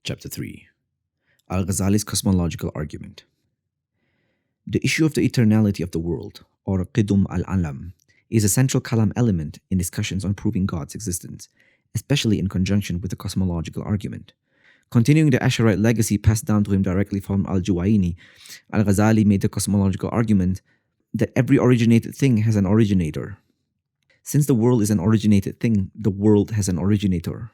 Chapter 3 Al-Ghazali's Cosmological Argument. The issue of the eternality of the world, or qidum al-alam, is a central Kalam element in discussions on proving God's existence, especially in conjunction with the cosmological argument. Continuing the Asharite legacy passed down to him directly from al-Juwayni, Al-Ghazali made the cosmological argument that every originated thing has an originator. Since the world is an originated thing, the world has an originator.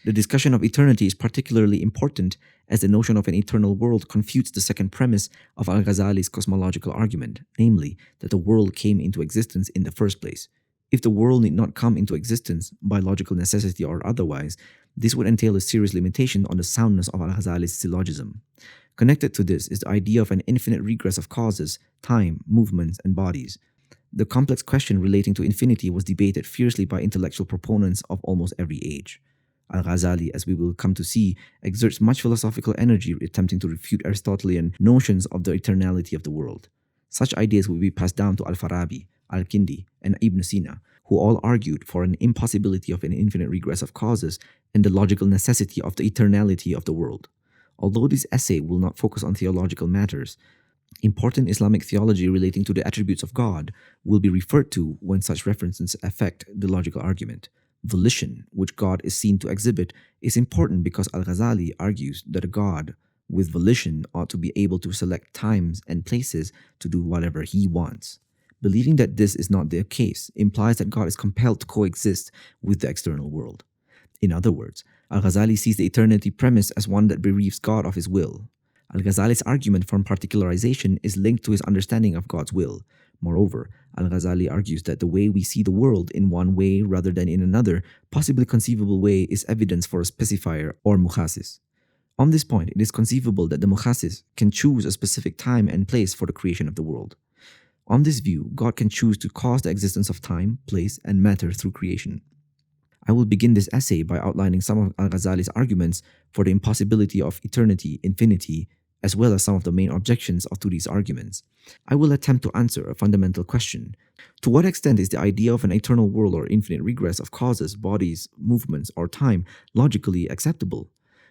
The discussion of eternity is particularly important as the notion of an eternal world confutes the second premise of Al-Ghazali's cosmological argument, namely, that the world came into existence in the first place. If the world need not come into existence, by logical necessity or otherwise, this would entail a serious limitation on the soundness of Al-Ghazali's syllogism. Connected to this is the idea of an infinite regress of causes, time, movements, and bodies. The complex question relating to infinity was debated fiercely by intellectual proponents of almost every age. Al-Ghazali, as we will come to see, exerts much philosophical energy attempting to refute Aristotelian notions of the eternality of the world. Such ideas will be passed down to Al-Farabi, Al-Kindi, and Ibn Sina, who all argued for an impossibility of an infinite regress of causes and the logical necessity of the eternality of the world. Although this essay will not focus on theological matters, important Islamic theology relating to the attributes of God will be referred to when such references affect the logical argument. Volition, which God is seen to exhibit, is important because Al-Ghazali argues that a God with volition ought to be able to select times and places to do whatever he wants. Believing that this is not the case implies that God is compelled to coexist with the external world. In other words, Al-Ghazali sees the eternity premise as one that bereaves God of his will. Al-Ghazali's argument from particularization is linked to his understanding of God's will. Moreover, Al-Ghazali argues that the way we see the world in one way rather than in another, possibly conceivable way is evidence for a specifier or mukhasis. On this point, it is conceivable that the mukhasis can choose a specific time and place for the creation of the world. On this view, God can choose to cause the existence of time, place, and matter through creation. I will begin this essay by outlining some of Al-Ghazali's arguments for the impossibility of eternity, infinity, as well as some of the main objections to these arguments. I will attempt to answer a fundamental question. To what extent is the idea of an eternal world or infinite regress of causes, bodies, movements, or time logically acceptable?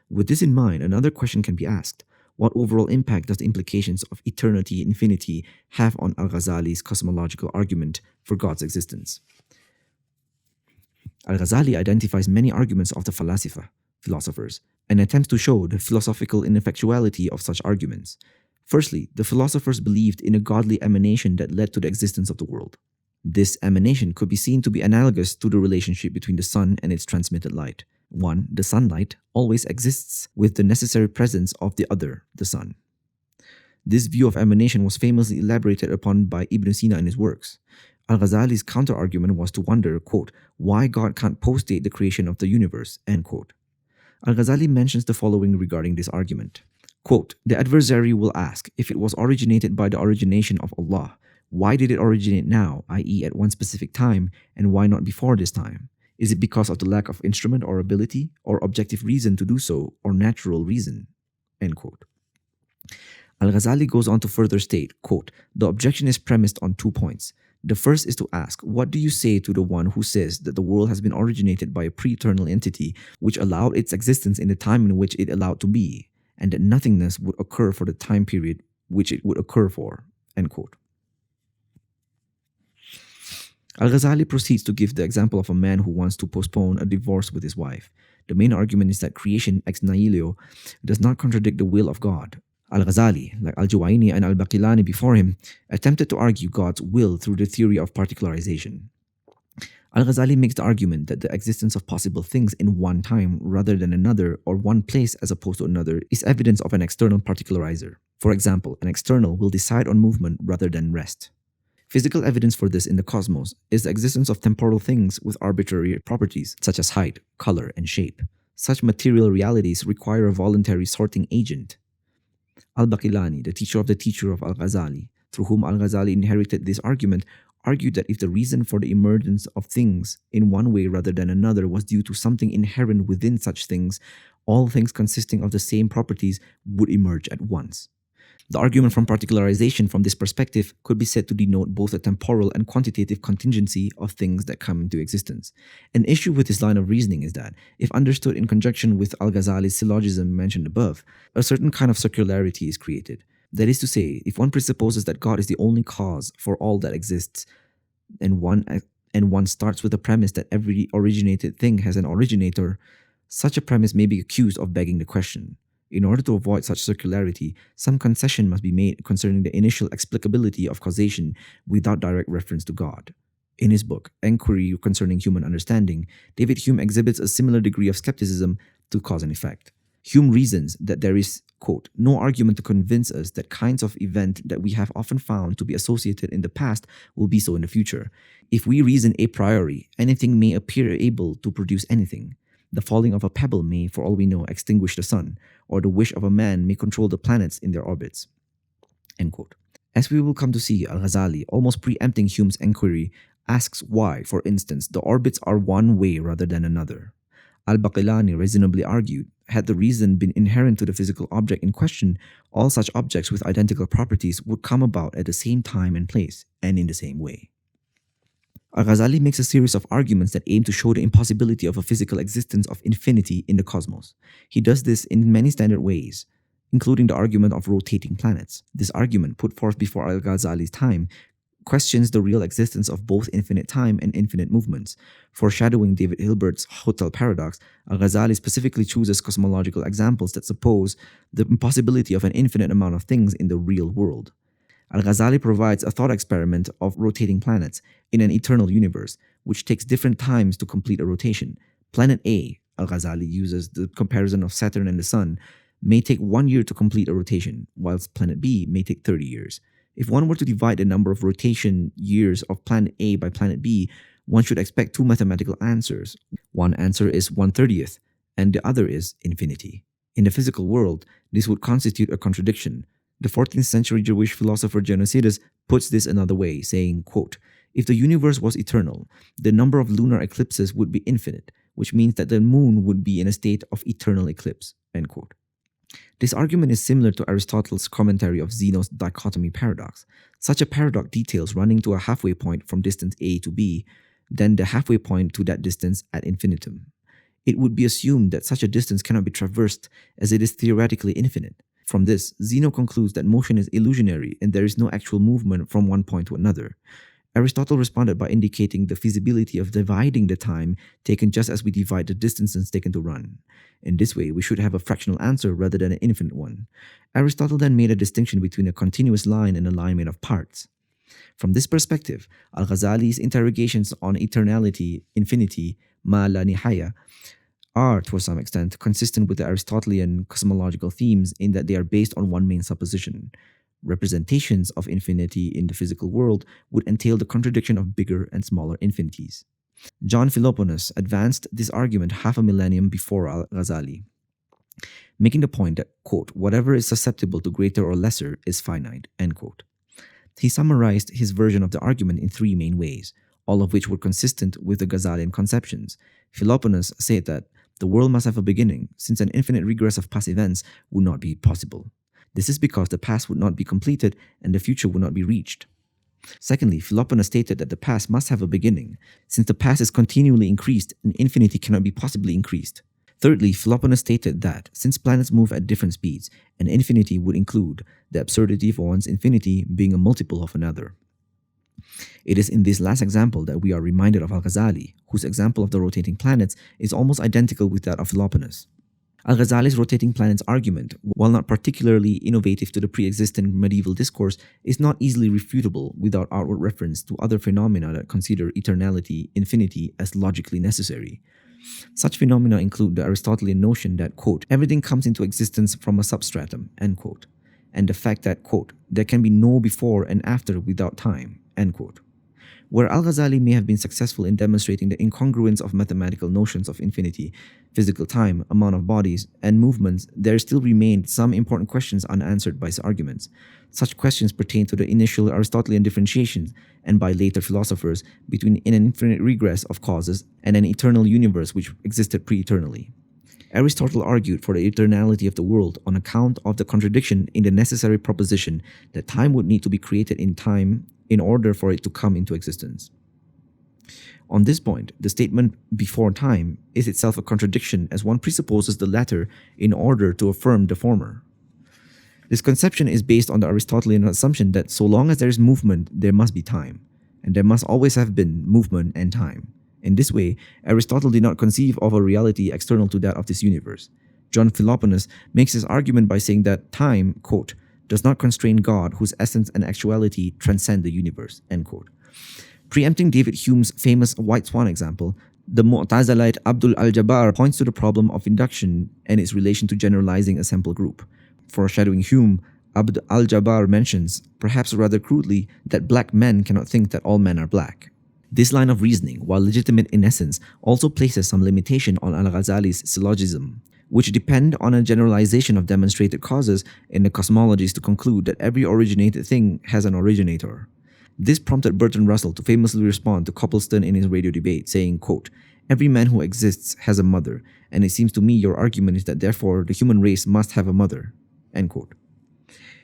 With this in mind, another question can be asked. What overall impact does the implications of eternity, infinity have on Al-Ghazali's cosmological argument for God's existence? Al-Ghazali identifies many arguments of the philosophers, and attempts to show the philosophical ineffectuality of such arguments. Firstly, the philosophers believed in a godly emanation that led to the existence of the world. This emanation could be seen to be analogous to the relationship between the sun and its transmitted light. One, the sunlight, always exists with the necessary presence of the other, the sun. This view of emanation was famously elaborated upon by Ibn Sina in his works. Al-Ghazali's counter-argument was to wonder, quote, why God can't postdate the creation of the universe, end quote. Al-Ghazali mentions the following regarding this argument. Quote, the adversary will ask, if it was originated by the origination of Allah, why did it originate now, i.e. at one specific time, and why not before this time? Is it because of the lack of instrument or ability, or objective reason to do so, or natural reason? End quote. Al-Ghazali goes on to further state, quote, the objection is premised on 2 points. The first is to ask, what do you say to the one who says that the world has been originated by a pre-eternal entity which allowed its existence in the time in which it allowed to be, and that nothingness would occur for the time period which it would occur for, end quote. Al-Ghazali proceeds to give the example of a man who wants to postpone a divorce with his wife. The main argument is that creation ex nihilo does not contradict the will of God. Al-Ghazali, like Al-Juwayni and Al-Baqillani before him, attempted to argue God's will through the theory of particularization. Al-Ghazali makes the argument that the existence of possible things in one time rather than another, or one place as opposed to another, is evidence of an external particularizer. For example, an external will decide on movement rather than rest. Physical evidence for this in the cosmos is the existence of temporal things with arbitrary properties, such as height, color, and shape. Such material realities require a voluntary sorting agent. Al-Baqillani, the teacher of the teacher of Al-Ghazali, through whom Al-Ghazali inherited this argument, argued that if the reason for the emergence of things in one way rather than another was due to something inherent within such things, all things consisting of the same properties would emerge at once. The argument from particularization from this perspective could be said to denote both a temporal and quantitative contingency of things that come into existence. An issue with this line of reasoning is that, if understood in conjunction with Al-Ghazali's syllogism mentioned above, a certain kind of circularity is created. That is to say, if one presupposes that God is the only cause for all that exists, and one starts with the premise that every originated thing has an originator, such a premise may be accused of begging the question. In order to avoid such circularity, some concession must be made concerning the initial explicability of causation without direct reference to God. In his book, Enquiry Concerning Human Understanding, David Hume exhibits a similar degree of skepticism to cause and effect. Hume reasons that there is, quote, no argument to convince us that kinds of event that we have often found to be associated in the past will be so in the future. If we reason a priori, anything may appear able to produce anything. The falling of a pebble may, for all we know, extinguish the sun, or the wish of a man may control the planets in their orbits. End quote. As we will come to see, Al-Ghazali, almost preempting Hume's enquiry, asks why, for instance, the orbits are one way rather than another. Al-Baqillani reasonably argued, had the reason been inherent to the physical object in question, all such objects with identical properties would come about at the same time and place, and in the same way. Al-Ghazali makes a series of arguments that aim to show the impossibility of a physical existence of infinity in the cosmos. He does this in many standard ways, including the argument of rotating planets. This argument, put forth before Al-Ghazali's time, questions the real existence of both infinite time and infinite movements. Foreshadowing David Hilbert's hotel paradox, Al-Ghazali specifically chooses cosmological examples that suppose the impossibility of an infinite amount of things in the real world. Al-Ghazali provides a thought experiment of rotating planets in an eternal universe, which takes different times to complete a rotation. Planet A, Al-Ghazali uses the comparison of Saturn and the Sun, may take 1 year to complete a rotation, whilst Planet B may take 30 years. If one were to divide the number of rotation years of Planet A by Planet B, one should expect two mathematical answers. One answer is 1/30th, and the other is infinity. In the physical world, this would constitute a contradiction. The 14th century Jewish philosopher Genocidas puts this another way, saying, quote, if the universe was eternal, the number of lunar eclipses would be infinite, which means that the moon would be in a state of eternal eclipse, end quote. This argument is similar to Aristotle's commentary of Zeno's dichotomy paradox. Such a paradox details running to a halfway point from distance A to B, then the halfway point to that distance ad infinitum. It would be assumed that such a distance cannot be traversed as it is theoretically infinite. From this, Zeno concludes that motion is illusionary and there is no actual movement from one point to another. Aristotle responded by indicating the feasibility of dividing the time taken just as we divide the distances taken to run. In this way, we should have a fractional answer rather than an infinite one. Aristotle then made a distinction between a continuous line and a line made of parts. From this perspective, Al-Ghazali's interrogations on eternality, infinity, ma la nihaya, are, to some extent, consistent with the Aristotelian cosmological themes in that they are based on one main supposition. Representations of infinity in the physical world would entail the contradiction of bigger and smaller infinities. John Philoponus advanced this argument half a millennium before Al-Ghazali, making the point that, quote, whatever is susceptible to greater or lesser is finite, end quote. He summarized his version of the argument in three main ways, all of which were consistent with the Ghazalian conceptions. Philoponus said that the world must have a beginning, since an infinite regress of past events would not be possible. This is because the past would not be completed and the future would not be reached. Secondly, Philoponus stated that the past must have a beginning, since the past is continually increased and infinity cannot be possibly increased. Thirdly, Philoponus stated that, since planets move at different speeds, an infinity would include the absurdity of one's infinity being a multiple of another. It is in this last example that we are reminded of Al-Ghazali, whose example of the rotating planets is almost identical with that of Philoponus. Al-Ghazali's rotating planets argument, while not particularly innovative to the pre-existing medieval discourse, is not easily refutable without outward reference to other phenomena that consider eternality, infinity as logically necessary. Such phenomena include the Aristotelian notion that, quote, everything comes into existence from a substratum, end quote, and the fact that, quote, there can be no before and after without time, end quote. Where Al-Ghazali may have been successful in demonstrating the incongruence of mathematical notions of infinity, physical time, amount of bodies, and movements, there still remained some important questions unanswered by his arguments. Such questions pertain to the initial Aristotelian differentiations, and by later philosophers, between an infinite regress of causes and an eternal universe which existed pre-eternally. Aristotle argued for the eternality of the world on account of the contradiction in the necessary proposition that time would need to be created in time in order for it to come into existence. On this point, the statement before time is itself a contradiction, as one presupposes the latter in order to affirm the former. This conception is based on the Aristotelian assumption that so long as there is movement, there must be time, and there must always have been movement and time. In this way, Aristotle did not conceive of a reality external to that of this universe. John Philoponus makes his argument by saying that time, quote, does not constrain God, whose essence and actuality transcend the universe, end quote. Preempting David Hume's famous white swan example, the Mu'tazilite Abdul al-Jabbar points to the problem of induction and its relation to generalizing a sample group. Foreshadowing Hume, Abd al-Jabbar mentions, perhaps rather crudely, that black men cannot think that all men are black. This line of reasoning, while legitimate in essence, also places some limitation on al-Ghazali's syllogism, which depend on a generalization of demonstrated causes in the cosmologies to conclude that every originated thing has an originator. This prompted Bertrand Russell to famously respond to Copleston in his radio debate, saying, quote, "Every man who exists has a mother, and it seems to me your argument is that therefore the human race must have a mother." End quote.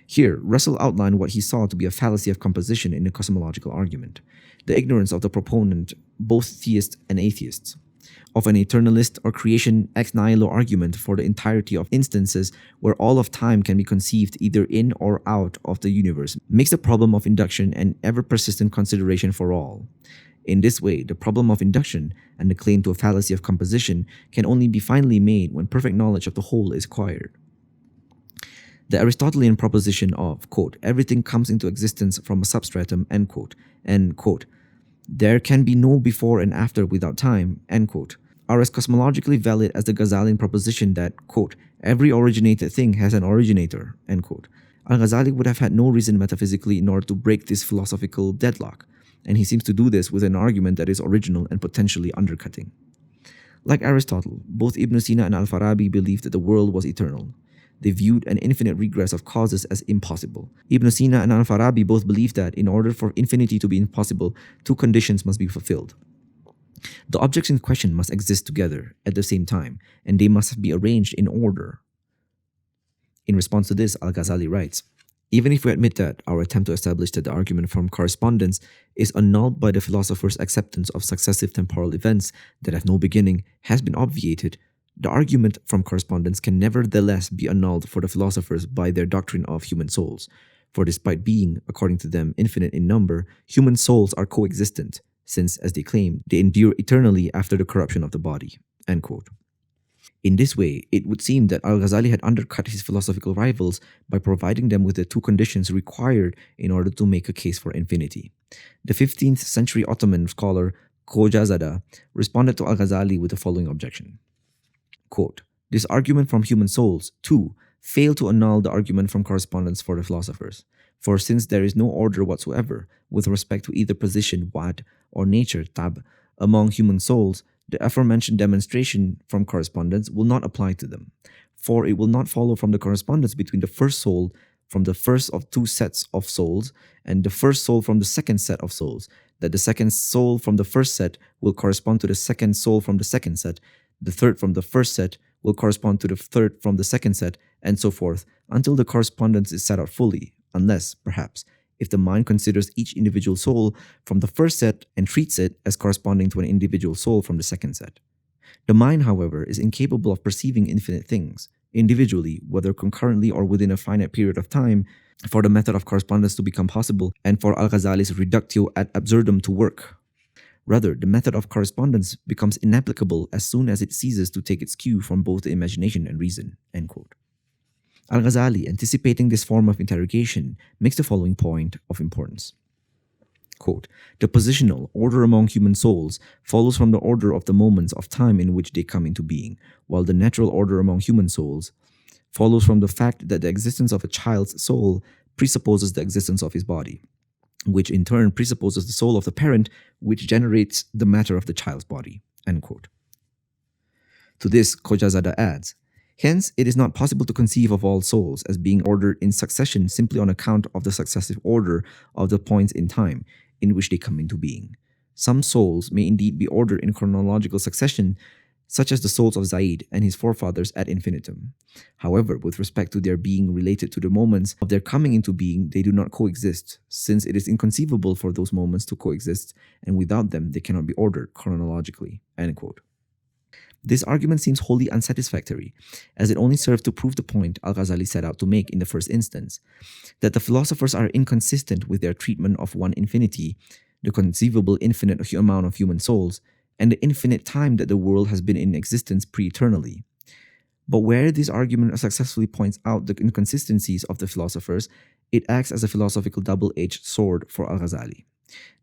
Here, Russell outlined what he saw to be a fallacy of composition in the cosmological argument, the ignorance of the proponent, both theists and atheists, of an eternalist or creation ex nihilo argument for the entirety of instances where all of time can be conceived either in or out of the universe, makes the problem of induction an ever-persistent consideration for all. In this way, the problem of induction and the claim to a fallacy of composition can only be finally made when perfect knowledge of the whole is acquired. The Aristotelian proposition of, quote, "everything comes into existence from a substratum," end quote, and, quote, "there can be no before and after without time," end quote, are as cosmologically valid as the Ghazalian proposition that, quote, "every originated thing has an originator," end quote. Al-Ghazali would have had no reason metaphysically in order to break this philosophical deadlock, and he seems to do this with an argument that is original and potentially undercutting. Like Aristotle, both Ibn Sina and Al-Farabi believed that the world was eternal. They viewed an infinite regress of causes as impossible. Ibn Sina and Al-Farabi both believed that in order for infinity to be impossible, two conditions must be fulfilled. The objects in question must exist together at the same time, and they must be arranged in order. In response to this, Al-Ghazali writes, "Even if we admit that our attempt to establish that the argument from correspondence is annulled by the philosopher's acceptance of successive temporal events that have no beginning has been obviated, the argument from correspondence can nevertheless be annulled for the philosophers by their doctrine of human souls. For despite being, according to them, infinite in number, human souls are coexistent, since, as they claim, they endure eternally after the corruption of the body." End quote. In this way, it would seem that Al-Ghazali had undercut his philosophical rivals by providing them with the two conditions required in order to make a case for infinity. The 15th century Ottoman scholar Khojazada responded to Al-Ghazali with the following objection. Quote, "This argument from human souls, too, failed to annul the argument from correspondence for the philosophers. For since there is no order whatsoever with respect to either position, wad, or nature, tab, among human souls, the aforementioned demonstration from correspondence will not apply to them. For it will not follow from the correspondence between the first soul from the first of two sets of souls and the first soul from the second set of souls, that the second soul from the first set will correspond to the second soul from the second set, the third from the first set will correspond to the third from the second set, and so forth, until the correspondence is set out fully, unless, perhaps, if the mind considers each individual soul from the first set and treats it as corresponding to an individual soul from the second set. The mind, however, is incapable of perceiving infinite things, individually, whether concurrently or within a finite period of time, for the method of correspondence to become possible and for Al-Ghazali's reductio ad absurdum to work. Rather, the method of correspondence becomes inapplicable as soon as it ceases to take its cue from both the imagination and reason." End quote. Al-Ghazali, anticipating this form of interrogation, makes the following point of importance. Quote, "The positional order among human souls follows from the order of the moments of time in which they come into being, while the natural order among human souls follows from the fact that the existence of a child's soul presupposes the existence of his body, which in turn presupposes the soul of the parent, which generates the matter of the child's body." End quote. To this, Khojazada adds, "Hence, it is not possible to conceive of all souls as being ordered in succession simply on account of the successive order of the points in time in which they come into being. Some souls may indeed be ordered in chronological succession such as the souls of Zaid and his forefathers ad infinitum. However, with respect to their being related to the moments of their coming into being, they do not coexist, since it is inconceivable for those moments to coexist, and without them they cannot be ordered chronologically. End quote. This argument seems wholly unsatisfactory, as it only served to prove the point Al-Ghazali set out to make in the first instance, that the philosophers are inconsistent with their treatment of one infinity, the conceivable infinite amount of human souls, and the infinite time that the world has been in existence pre-eternally. But where this argument successfully points out the inconsistencies of the philosophers, it acts as a philosophical double-edged sword for Al-Ghazali.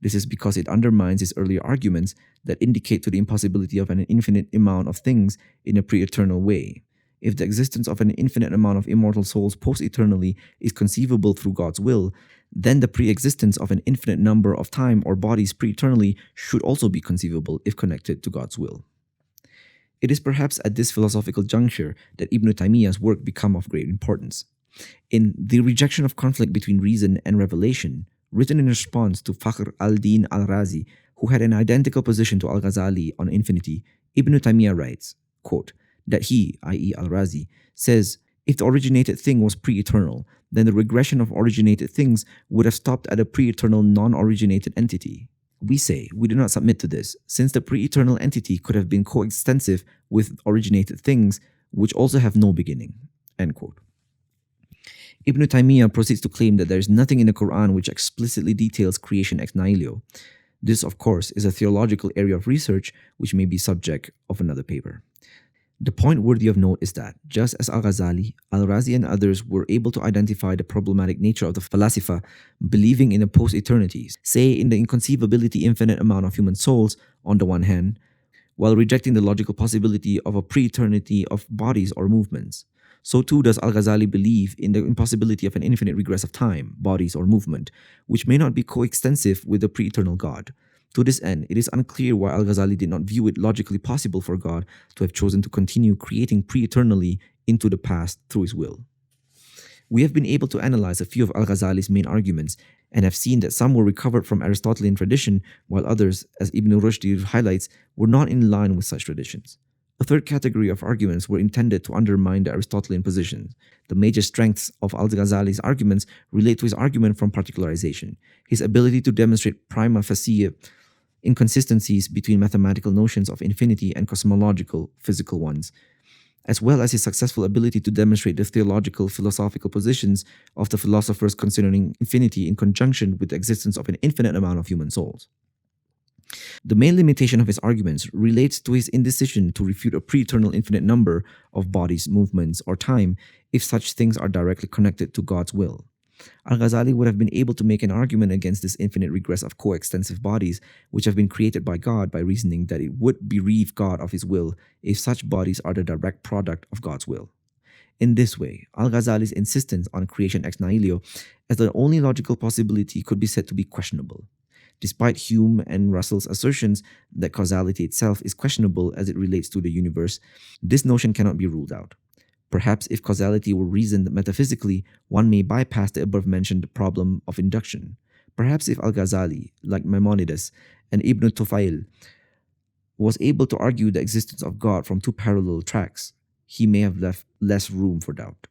This is because it undermines his earlier arguments that indicate to the impossibility of an infinite amount of things in a pre-eternal way. If the existence of an infinite amount of immortal souls post-eternally is conceivable through God's will, then the pre-existence of an infinite number of time or bodies pre-eternally should also be conceivable if connected to God's will. It is perhaps at this philosophical juncture that Ibn Taymiyyah's work become of great importance. In The Rejection of Conflict Between Reason and Revelation, written in response to Fakhr al-Din al-Razi, who had an identical position to Al-Ghazali on infinity, Ibn Taymiyyah writes, quote, that he, i.e. Al-Razi, says, if the originated thing was pre-eternal, then the regression of originated things would have stopped at a pre-eternal non-originated entity. We say we do not submit to this, since the pre-eternal entity could have been coextensive with originated things, which also have no beginning. End quote. Ibn Taymiyyah proceeds to claim that there is nothing in the Quran which explicitly details creation ex nihilo. This, of course, is a theological area of research which may be subject of another paper. The point worthy of note is that, just as Al-Ghazali, Al-Razi and others were able to identify the problematic nature of the falasifa believing in a post-eternities, say in the inconceivability infinite amount of human souls on the one hand, while rejecting the logical possibility of a pre-eternity of bodies or movements. So too does Al-Ghazali believe in the impossibility of an infinite regress of time, bodies or movement, which may not be coextensive with the pre-eternal God. To this end, it is unclear why Al-Ghazali did not view it logically possible for God to have chosen to continue creating pre-eternally into the past through his will. We have been able to analyze a few of Al-Ghazali's main arguments and have seen that some were recovered from Aristotelian tradition, while others, as Ibn Rushd highlights, were not in line with such traditions. A third category of arguments were intended to undermine the Aristotelian positions. The major strengths of Al-Ghazali's arguments relate to his argument from particularization, his ability to demonstrate prima facie inconsistencies between mathematical notions of infinity and cosmological, physical ones, as well as his successful ability to demonstrate the theological, philosophical positions of the philosophers concerning infinity in conjunction with the existence of an infinite amount of human souls. The main limitation of his arguments relates to his indecision to refute a pre-eternal infinite number of bodies, movements, or time if such things are directly connected to God's will. Al-Ghazali would have been able to make an argument against this infinite regress of coextensive bodies which have been created by God by reasoning that it would bereave God of his will if such bodies are the direct product of God's will. In this way, Al-Ghazali's insistence on creation ex nihilo as the only logical possibility could be said to be questionable. Despite Hume and Russell's assertions that causality itself is questionable as it relates to the universe, this notion cannot be ruled out. Perhaps if causality were reasoned metaphysically, one may bypass the above-mentioned problem of induction. Perhaps if Al-Ghazali, like Maimonides and Ibn Tufayl, was able to argue the existence of God from two parallel tracks, he may have left less room for doubt.